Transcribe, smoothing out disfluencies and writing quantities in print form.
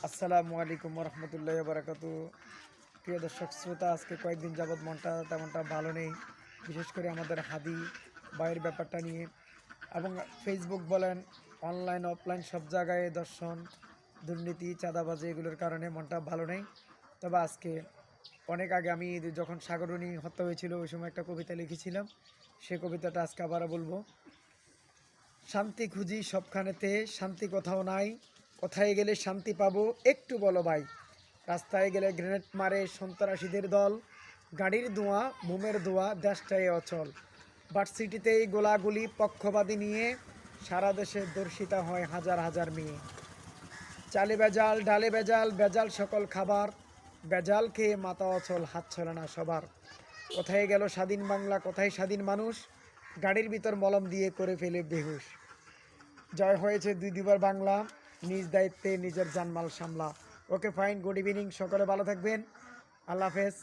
আসসালামু আলাইকুম রহমতুল্লাহ বারাকাতু। প্রিয় দর্শক শ্রোতা, আজকে কয়েকদিন যাবৎ মনটা তেমনটা ভালো নেই, বিশেষ করে আমাদের হাদি বাইয়ের ব্যাপারটা নিয়ে। এবং ফেসবুক বলেন, অনলাইন অফলাইন সব জায়গায় দর্শন, দুর্নীতি, চাঁদাবাজি এগুলোর কারণে মনটা ভালো নেই। তবে আজকে অনেক আগে আমি যখন সাগরণী হত্যা হয়েছিল ওই সময় একটা কবিতা লিখেছিলাম, সে কবিতাটা আজকে আবারও বলবো। শান্তি খুঁজি সবখানেতে, শান্তি কোথাও নাই, কোথায় গেলে শান্তি পাবো একটু বলো ভাই। রাস্তায় গেলে গ্রেনেড মারে সন্ত্রাসীদের দল, গাড়ির ধোঁয়া বোমের ধোঁয়া দেশটাই অচল। ভার্সিটিতেই গোলাগুলি পক্ষবাদী নিয়ে, সারা দেশে দর্শিতা হয় হাজার হাজার মেয়ে। চালে ভেজাল ডালে ভেজাল, ভেজাল সকল খাবার, ভেজাল খেয়ে মাথা অচল, হাত চলে না সবার। কোথায় গেল স্বাধীন বাংলা, কোথায় স্বাধীন মানুষ, গাড়ির ভিতর মলম দিয়ে করে ফেলে বেহুশ। জয় হয়েছে দুই দুবার বাংলা, নিজ দায়িত্বে নিজের জানমাল সামলা। ওকে ফাইন, গুড ইভিনিং, সকলে ভালো থাকবেন, আল্লাহ হাফেজ।